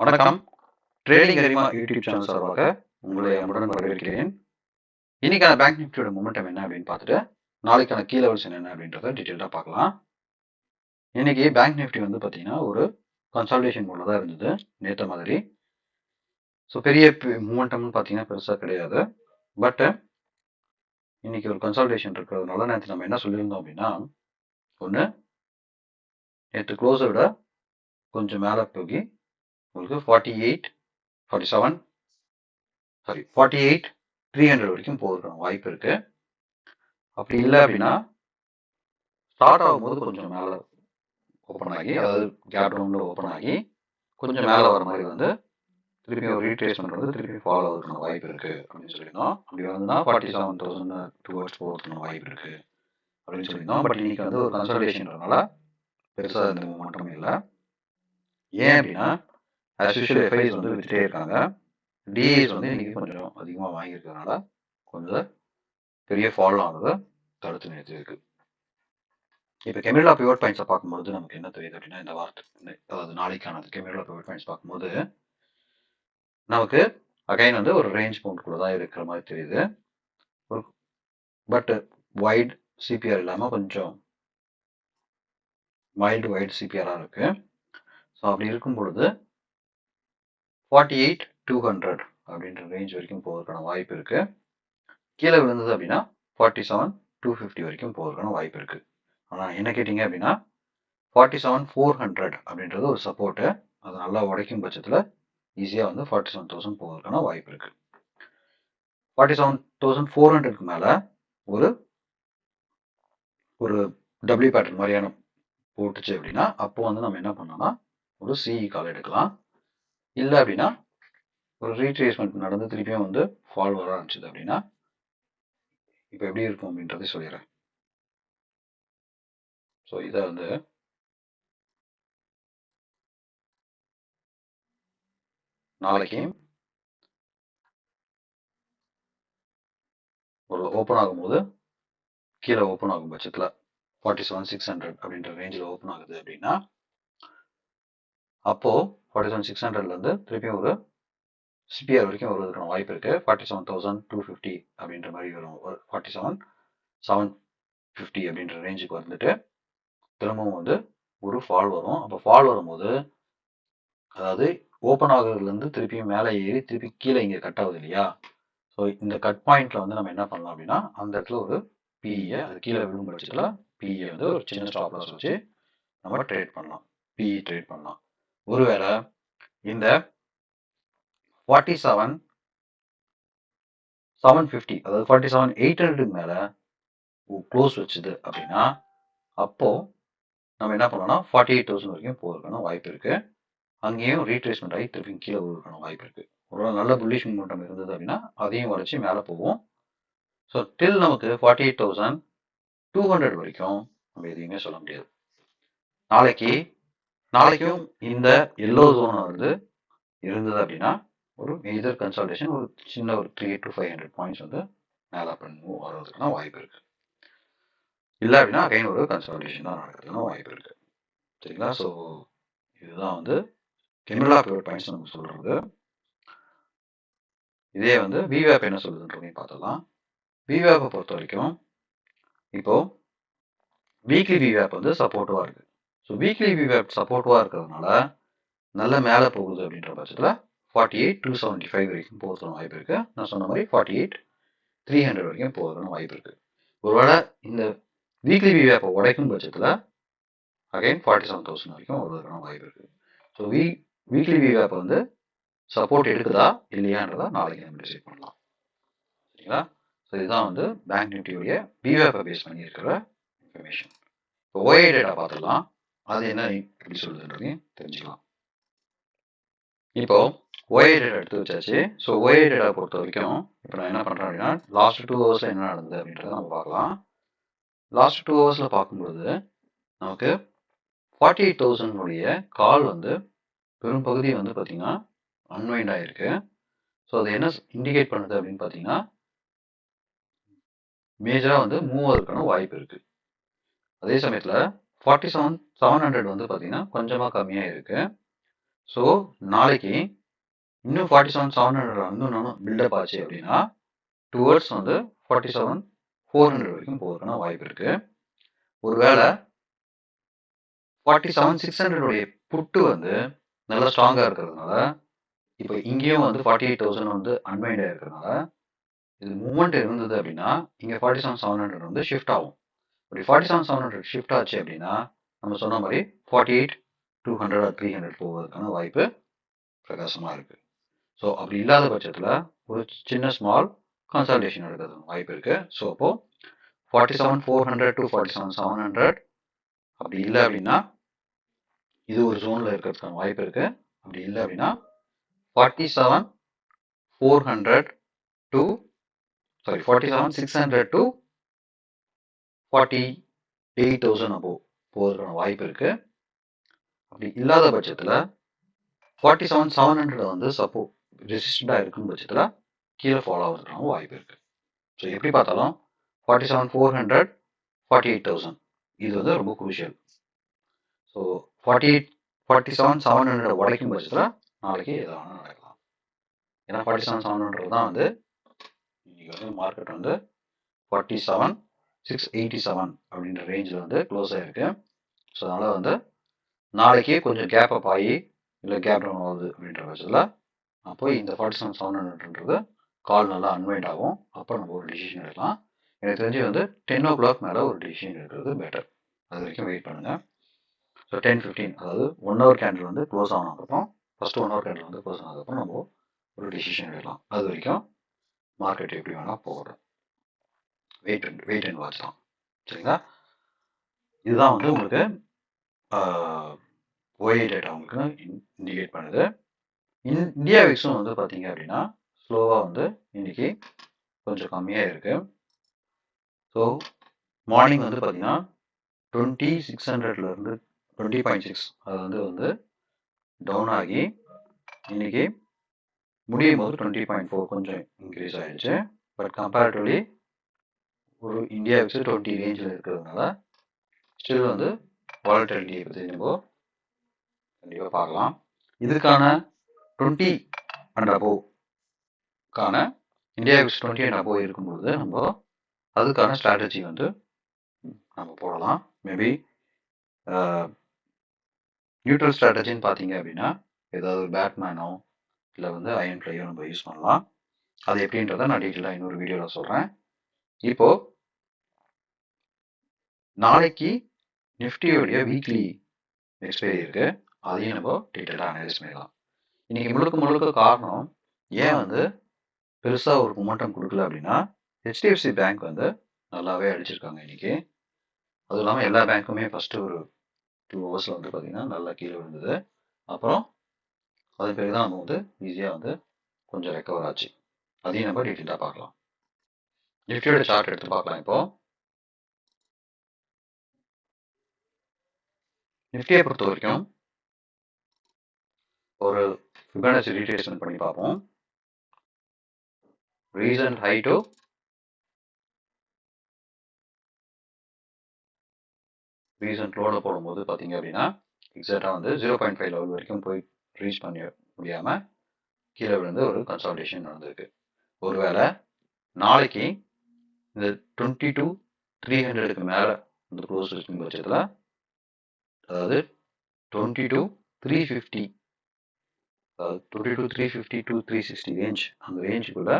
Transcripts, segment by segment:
வணக்கம். ட்ரேடிங் அரிமா YouTube channel சார்பாக உங்களை அன்புடன் வரவேற்கிறேன். இன்னைக்கான பேங்க் நிஃப்டியோட மொமெண்டம் என்ன அப்படின்னு பார்த்துட்டு நாளைக்கான கீ லெவல்ஸ் என்ன அப்படின்றத டீட்டெயிலாக பார்க்கலாம். இன்னைக்கு பேங்க் நிஃப்டி வந்து பார்த்தீங்கன்னா ஒரு கன்சால்டேஷன் மோட்ல தான் இருந்தது நேற்ற மாதிரி. ஸோ பெரிய மூமெண்டம்னு பார்த்தீங்கன்னா பெருசாக கிடையாது. பட் இன்னைக்கு ஒரு கன்சால்டேஷன் இருக்கிறதுனால நேற்று நம்ம என்ன சொல்லியிருந்தோம் அப்படின்னா, ஒன்று நேற்று க்ளோஸை விட கொஞ்சம் மேலே போகி உங்களுக்கு 48,300 வரைக்கும் போகிறதுக்கான வாய்ப்பு இருக்கு. அப்படி இல்லை அப்படின்னா ஸ்டார்ட் ஆகும்போது கொஞ்சம் மேலே ஓப்பன் ஆகி, அதாவது கேப் டவுனில் ஓப்பன் ஆகி கொஞ்சம் மேலே வர மாதிரி வந்து திருப்பி ஒரு ரீட்ரேஸ்மெண்ட் வந்து திருப்பி ஃபாலோ ஆகுறதுக்கான வாய்ப்பு இருக்கு அப்படின்னு சொல்லியிருந்தோம். அப்படி வந்துன்னா 47,000 டுவர்ட்ஸ் போகிறதுக்கான வாய்ப்பு இருக்கு அப்படின்னு சொல்லியிருந்தோம். பட் இன்னைக்கு வந்து ஒரு கன்சல்டேஷன்றதுனால பெருசாக இந்த மூமெண்டம் இல்லை. ஏன் அப்படின்னா ஆஸ் யூஷுவல் எஃப்ஐஸ் வந்து வித்துட்டே இருக்காங்க. டிஐஸ் வந்து இன்னைக்கு கொஞ்சம் அதிகமாக வாங்கியிருக்கிறதுனால கொஞ்சம் பெரிய ஃபால் ஆனதை தடுத்து நிறுத்தியிருக்கு. இப்போ கெமிரலா பிவோட் பாயிண்ட்ஸை பார்க்கும்போது நமக்கு என்ன தெரியுது அப்படின்னா, இந்த வாரத்துக்கு அதாவது நாளைக்கான கெமிரலா பிவோட் பாயிண்ட்ஸ் பார்க்கும்போது நமக்கு அகைன் வந்து ஒரு ரேஞ்ச் பவுண்ட்குள்ள தான் இருக்கிற மாதிரி தெரியுது. ஒரு பட் வைட் சிபிஆர் இல்லாமல் கொஞ்சம் மைல்டு வைட் சிபிஆராக இருக்கு. ஸோ அப்படி இருக்கும் பொழுது 48,200 அப்படின்ற ரேஞ்ச் வரைக்கும் போவதற்கான வாய்ப்பு இருக்கு. கீழே விழுந்தது அப்படின்னா 47,250 வரைக்கும் போவதற்கான வாய்ப்பு இருக்கு. ஆனால் என்ன கேட்டீங்க அப்படின்னா 47,400 அப்படின்றது ஒரு சப்போர்ட்டு. அது நல்லா உடைக்கும் பட்சத்தில் ஈஸியாக வந்து 47,000 போவதற்கான வாய்ப்பு இருக்கு. 47,400க்கு மேலே ஒரு டபிள்யூ பேட்டர்ன் மாதிரியான போட்டுச்சு அப்படின்னா அப்போ வந்து நம்ம என்ன பண்ணோம்னா ஒரு சிஇ கால் எடுக்கலாம். இல்லை அப்படின்னா ஒரு ரீட்ரேஸ்மெண்ட் நடந்து திருப்பியும் வந்து ஃபால் வர ஆரம்பிச்சது அப்படின்னா இப்போ எப்படி இருக்கும் அப்படின்றதை சொல்லிடுறேன். ஸோ இதை வந்து நாளைக்கு ஒரு ஓப்பன் ஆகும்போது கீழே ஓப்பன் ஆகும் பட்சத்தில் 47,600 அப்படின்ற ரேஞ்சில் ஓப்பன் ஆகுது அப்படின்னா அப்போ 47,600லேருந்து திருப்பியும் ஒரு சிபிஆர் வரைக்கும் வருவதற்கான வாய்ப்பு இருக்கு. 47,250 அப்படின்ற மாதிரி வரும். 47,750 அப்படின்ற ரேஞ்சுக்கு வந்துட்டு திரும்பவும் வந்து ஒரு ஃபால் வரும். அப்போ ஃபால் வரும்போது அதாவது ஓப்பன் ஆகுறதுலேருந்து திருப்பியும் மேலே ஏறி திருப்பி கீழே இங்கே கட் ஆகுது இல்லையா? ஸோ இந்த கட் பாயிண்ட்ல வந்து நம்ம என்ன பண்ணலாம் அப்படின்னா அந்த இடத்துல ஒரு பிஇயை அது கீழே விழும் பட்சத்தில் பிஇயை வந்து ஒரு சின்ன ஸ்டாப் லாஸ் வச்சு நம்ம ட்ரேட் பண்ணலாம். பிஇ ட்ரேட் பண்ணலாம். ஒருவேளை இந்த 47,750 அதாவது 47,800 மேலே க்ளோஸ் வச்சுது அப்படின்னா அப்போ நம்ம என்ன பண்ணலாம்னா 48,000 வரைக்கும் போகிறதுக்கான வாய்ப்பு இருக்கு. அங்கேயும் ரீட்ரேஸ்மெண்ட் ஆகி திருப்பி கீழே போகிறதுக்கான வாய்ப்பு இருக்கு. ஒரு நல்ல புல்லிஷ் மூமெண்டம் இருந்தது அப்படின்னா அதையும் உடச்சி மேலே போவோம். ஸோ டில் நமக்கு 48,200 வரைக்கும் நம்ம எதையுமே சொல்ல முடியாது. நாளைக்கும் இந்த எல்லோ ஜோன் வந்து இருந்தது அப்படின்னா ஒரு மேஜர் கன்சல்டேஷன் ஒரு சின்ன ஒரு 300 to 500 பாயிண்ட்ஸ் வந்து மேலே மூவ் வர்றதுக்கான வாய்ப்பு இருக்கு. இல்லை அப்படின்னா அகைன் ஒரு கன்சல்டேஷன் தான் நடக்கிறதுக்கான வாய்ப்பு இருக்கு. சரிங்களா? ஸோ இதுதான் வந்து கெமிரலா பிவோட் பாயிண்ட்ஸ் நம்ம சொல்றது. இதே வந்து விவேப் என்ன சொல்லுதுன்றதையும் பார்த்தலாம். விவேப்பை பொறுத்த வரைக்கும் இப்போ வீக்லி விவேப் வந்து சப்போர்ட்டிவாக இருக்கு. ஸோ வீக்லி விவேப் சப்போர்ட்டிவாக இருக்கிறதுனால நல்ல மேலே போகுது அப்படின்ற பட்சத்தில் 48,275 வரைக்கும் போகிறதுக்கான வாய்ப்பு இருக்கு. நான் சொன்ன மாதிரி 48,300 வரைக்கும் போகிறதுக்கான வாய்ப்பு இருக்கு. ஒருவேளை இந்த வீக்லி விவேப்பை உடைக்கும் பட்சத்தில் அகைன் 47,000 வரைக்கும் வருவதற்கான வாய்ப்பு இருக்கு. ஸோ வீக்லி விவேப்பை வந்து சப்போர்ட் எடுக்குதா இல்லையான்றதா நாளைக்கு நம்ம டிசைட் பண்ணலாம். சரிங்களா? ஸோ இதுதான் வந்து பேங்க் நிஃப்டியோடைய விவேப்பை பேஸ் பண்ணி இருக்கிற இன்ஃபர்மேஷன். இப்போ ஓஏ டேட்டா பார்த்துடலாம். அது என்ன எப்படி சொல்லுதுன்றதையும் தெரிஞ்சுக்கலாம். இப்போ ஓஏ டேட்டா எடுத்து வச்சாச்சு. ஸோ ஓஏ டேட்டா பொறுத்த வரைக்கும் இப்போ நான் என்ன பண்ணுறேன் அப்படின்னா லாஸ்ட் 2 ஹவர்ஸில் என்ன நடந்தது அப்படின்றத நம்ம பார்க்கலாம். லாஸ்ட் 2 ஹவர்ஸில் பார்க்கும்பொழுது நமக்கு 48,000 கால் வந்து பெரும் பகுதி வந்து பார்த்தீங்கன்னா அன்வைண்ட் ஆகிருக்கு. ஸோ அது என்ன இண்டிகேட் பண்ணுது அப்படின்னு பார்த்தீங்கன்னா மேஜராக வந்து மூவ் ஆகிறதுக்கான வாய்ப்பு இருக்குது. அதே சமயத்தில் 47,700 வந்து பார்த்தீங்கன்னா கொஞ்சமாக கம்மியாக இருக்குது. ஸோ நாளைக்கு இன்னும் 47,700 இன்னும் பில்டப் ஆச்சு அப்படின்னா டுவர்ட்ஸ் வந்து 47,400 வரைக்கும் போகிறதுக்கான வாய்ப்பு இருக்கு. ஒருவேளை 47,600 உடைய புட்டு வந்து நல்லா ஸ்ட்ராங்கா இருக்கிறதுனால இப்போ இங்கேயும் வந்து 48,000 வந்து அன்வைண்ட் ஆயிருக்கிறதுனால இது மூவ்மெண்ட் இருந்தது அப்படின்னா இங்கே 47,700 வந்து ஷிஃப்ட் ஆகும். அப்படி 47,700 ஷிஃப்ட் ஆச்சு அப்படின்னா நம்ம சொன்ன மாதிரி 48,200 or 300 போவதற்கான வாய்ப்பு பிரகாசமாக இருக்கு. ஸோ அப்படி இல்லாத பட்சத்தில் ஒரு சின்ன ஸ்மால் கன்சல்டேஷன் எடுக்கிறதுக்கு வாய்ப்பு இருக்கு. ஸோ அப்போ 47,400 to 47,700 அப்படி இல்லை அப்படின்னா இது ஒரு ஜோன்ல இருக்கிறதுக்கான வாய்ப்பு இருக்கு. அப்படி இல்லை அப்படின்னா 47,600 to 48,000 அப்போ போவதற்கான வாய்ப்பு இருக்கு. அப்படி இல்லாத பட்சத்தில் 47,700 வந்து சப்போ ரெசிஸ்டண்டா இருக்கும் பட்சத்தில் கீழே ஃபாலோ ஆகிறதுக்கான வாய்ப்பு இருக்கு. ஸோ எப்படி பார்த்தாலும் 47,400 48,000 இது வந்து ரொம்ப குரூஷியல். ஸோ 47,700 உடைக்கும் பட்சத்தில் நாளைக்கு எதாவது நடக்கலாம். ஏன்னா 47,700 தான் வந்து இன்னைக்கு வந்து மார்க்கெட் வந்து 47,687 அப்படின்ற ரேஞ்சில் வந்து க்ளோஸ் ஆகிருக்கு. ஸோ அதனால் வந்து நாளைக்கே கொஞ்சம் கேப் அப் ஆகி இல்லை கேப் டவுன் ஆகுது அப்படின்ற பட்சத்தில் அப்போ இந்த 47,700ன்றது கால் நல்லா அன்வைண்ட் ஆகும். அப்போ நம்ம ஒரு டிசிஷன் எடுக்கலாம். எனக்கு தெரிஞ்சு வந்து 10 o'clock மேலே ஒரு டிசிஷன் எடுக்கிறது பெட்டர். அது வரைக்கும் வெயிட் பண்ணுங்கள். ஸோ 10:15 அதாவது 1 hour கேண்டில் வந்து க்ளோஸ் ஆனதுக்கப்புறம் ஃபஸ்ட்டு 1 hour கேண்டில் வந்து க்ளோஸ் ஆனதுக்கப்புறம் நம்ம ஒரு டிசிஷன் எடுக்கலாம். அது வரைக்கும் மார்க்கெட் எப்படி வேணால் போகணும். வெயிட் அண்ட் வாட்ச் தான். சரிங்களா? இதுதான் வந்து உங்களுக்கு ஓஏ டேட்டா உங்களுக்கு இண்டிகேட் பண்ணுது. இந்தியா விக்ஸும் வந்து பார்த்தீங்க அப்படின்னா ஸ்லோவாக வந்து இன்னைக்கு கொஞ்சம் கம்மியாக இருக்கு. ஸோ மார்னிங் வந்து பார்த்தீங்கன்னா 20,600லேருந்து 20.6 அது வந்து டவுன் ஆகி இன்னைக்கு முடியும் போது 20.4 கொஞ்சம் இன்க்ரீஸ் ஆயிடுச்சு. பட் கம்பேரிட்டிவ்லி ஒரு இந்தியா விக்ஸ் 20 ரேஞ்சில் இருக்கிறதுனால ஸ்டில் வந்து வாலட்டிலிட்டியை பற்றி நம்ம கண்டிப்பாக பார்க்கலாம். இதுக்கான 20 அண்ட் அபோவ்க்கான இந்தியா விக்ஸ் 20 அண்ட் அபோவ் இருக்கும்போது நம்ம அதுக்கான ஸ்ட்ராட்டஜி வந்து நம்ம போடலாம். மேபி நியூட்ரல் ஸ்ட்ராட்டஜின்னு பார்த்தீங்க அப்படின்னா ஏதாவது ஒரு பேட்மேனோ இல்லை வந்து அயன் ஃப்ளையோ நம்ம யூஸ் பண்ணலாம். அது எப்படின்றத நான் டீட்டெயிலாக இன்னொரு வீடியோவில் சொல்கிறேன். இப்போது நாளைக்கு நிஃப்டியோடைய வீக்லி எக்ஸ்பைரி இருக்கு. அதையும் நம்ம டீட்டெயிலாக அனலைஸ் பண்ணலாம். இன்னைக்கு முழுக்க காரணம் ஏன் வந்து பெருசாக ஒரு மொமெண்டம் கொடுக்கல அப்படின்னா HDFC பேங்க் வந்து நல்லாவே அடிச்சிருக்காங்க இன்னைக்கு. அதுவும் இல்லாமல் எல்லா பேங்க்குமே ஃபஸ்ட்டு ஒரு 2 hours வந்து பார்த்தீங்கன்னா நல்லா கீழே விழுந்தது. அப்புறம் அது பிறகு தான் நம்ம வந்து ஈஸியாக வந்து கொஞ்சம் ரெக்கவர் ஆச்சு. அதையும் நம்ம டீட்டெயிலாக பார்க்கலாம். நிஃப்டியோட சார்ட் எடுத்து பார்க்கலாம். இப்போ நிஃப்டியை பொறுத்த வரைக்கும் ஒரு ஃபிபனாச்சி ரீட்ரேஸ்மெண்ட் பண்ணி பார்ப்போம். ரீசன்ட் ஹை டு ரீசன்ட் லோவில் போடும்போது பார்த்தீங்க அப்படின்னா எக்ஸாக்டாக வந்து 0.5 லெவல் வரைக்கும் போய் ரீச் பண்ண முடியாமல் கீழே விழுந்து ஒரு கன்சால்டேஷன் நடந்திருக்கு. ஒருவேளை நாளைக்கு இந்த 22,300க்கு மேலே வந்து க்ளோஸ் இருக்கும் பட்சத்தில் அதாவது 22,350 அதாவது 22,350 to 360 ரேஞ்ச் அந்த ரேஞ்சுக்குள்ள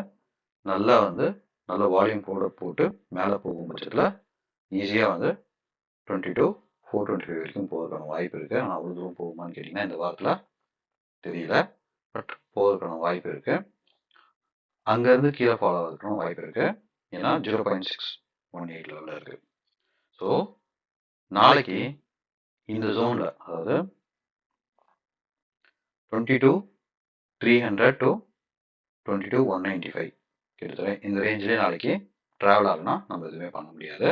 நல்லா வந்து நல்ல வால்யூம் போட்டு மேலே போகும் பட்சத்தில் ஈஸியாக வந்து 22,425 வரைக்கும் போவதற்கான வாய்ப்பு இருக்குது. ஆனால் அவ்வளோ தூரம் போகுமான்னு கேட்டிங்கன்னா இந்த வாரத்தில் தெரியல. பட் போவதற்கான வாய்ப்பு இருக்குது. அங்கேருந்து கீழே ஃபாலோ ஆகிறதுக்கான வாய்ப்பு இருக்குது. ஏன்னா 0.618 லெவலில் இருக்குது. ஸோ நாளைக்கு இந்த ஜோனில் அதாவது 22,300 to 22,195 கிட்டத்தட்ட இந்த ரேஞ்சிலே நாளைக்கு ட்ராவல் ஆகுனா நம்ம எதுவுமே பண்ண முடியாது.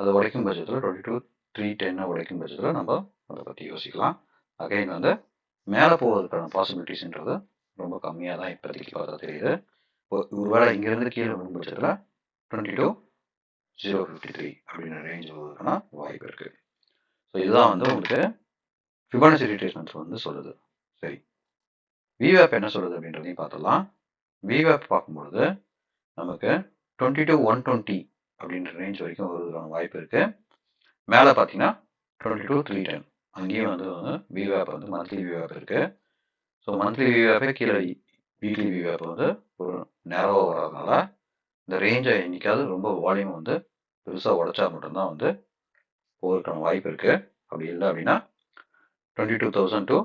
அதை உடைக்கும் பட்சத்தில் 22,310 உடைக்கும் பட்சத்தில் நம்ம அதை பற்றி யோசிக்கலாம். அகைன் வந்து மேலே போவதற்கான பாசிபிலிட்டிஸ்ன்றது ரொம்ப கம்மியாக தான் இப்போதைக்கு பார்த்தா தெரியுது. ஒருவேளை இங்கேருந்து கீழே வரும் பட்சத்தில் 22,053 அப்படின்ற ரேஞ்ச் போவதற்கான வாய்ப்பு இருக்குது. ஸோ இதுதான் வந்து உங்களுக்கு ஃபிபனாச்சி ரீட்ரேஸ்மெண்ட்ஸ் வந்து சொல்லுது. சரி, VWAP என்ன சொல்லுது அப்படின்றதையும் பார்த்துடலாம். VWAP பார்க்கும்பொழுது நமக்கு 20 to 120 அப்படின்ற ரேஞ்ச் வரைக்கும் வருவதற்கான வாய்ப்பு இருக்கு. மேலே பார்த்தீங்கன்னா 20 to 310 அங்கேயும் வந்து VWAP வந்து மந்த்லி VWAP இருக்கு. ஸோ மந்த்லி VWAP கீழே வீக்லி VWAP வந்து ஒரு நேரவாக வர்றதுனால இந்த ரேஞ்சை என்னைக்காவது ரொம்ப வால்யூம் வந்து பெருசாக உடைச்சா மட்டும்தான் வந்து போகிறதுக்கான வாய்ப்பு இருக்கு. அப்படி இல்லை அப்படின்னா 22,000 to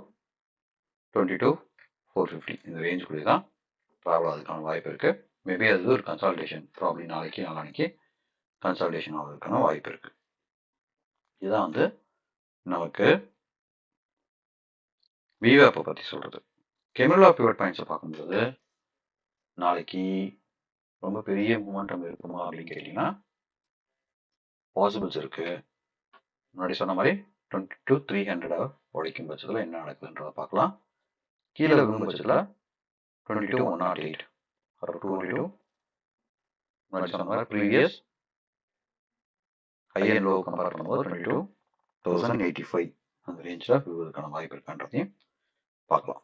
22,450 இந்த ரேஞ்சுக்குள்ளே தான் ட்ராவல் ஆகிறதுக்கான வாய்ப்பு இருக்கு. மேபி அது ஒரு கன்சால்டேஷன் ப்ராப்ளி நாளைக்கு கன்சால்டேஷன் ஆகிறதுக்கான வாய்ப்பு இருக்கு. இதுதான் வந்து நமக்கு VWAP பற்றி சொல்றது. கெமிரல் ஆஃப் பிவட் பாயிண்ட்ஸை பார்க்கும்போது நாளைக்கு ரொம்ப பெரிய மூமெண்டம் இருக்குமா அப்படின்னு கேட்டிங்கன்னா பாசிபிள்ஸ் இருக்கு. முன்னாடி சொன்ன மாதிரி 20 to 300 உடைக்கும் பட்சத்தில் என்ன நடக்குதுன்றதை பார்க்கலாம். கீழே விழும் பட்சத்தில் 20 to 108 or 200 முன்னாடி சொன்ன மாதிரி previous high and low compare பண்ணும்போது 22,085 அந்த ரேஞ்சில் விழுவதற்கான வாய்ப்பு இருக்கான்றதையும் பார்க்கலாம்.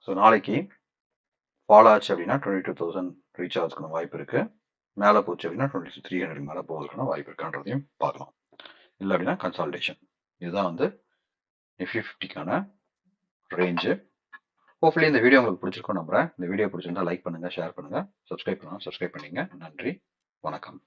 ஸோ நாளைக்கு ஃபால் ஆச்சு அப்படின்னா 22,000 ரீச் ஆகிறதுக்கான வாய்ப்பு இருக்கு. மேலே போச்சு அப்படின்னா 2300 மேலே போகிறதுக்கான வாய்ப்பு இருக்கான்றதையும் பார்க்கலாம். இல்லை அப்படின்னா கன்சால்டேஷன். இதுதான் வந்து நிஃப்டி 50க்கான ரேஞ்சு. ஹோப்ஃபுல்லி இந்த வீடியோ உங்களுக்கு பிடிச்சிருக்கும் நம்புறேன். இந்த வீடியோ பிடிச்சிருந்தா லைக் பண்ணுங்க, ஷேர் பண்ணுங்க, சப்ஸ்கிரைப் பண்ணுங்க. நன்றி, வணக்கம்.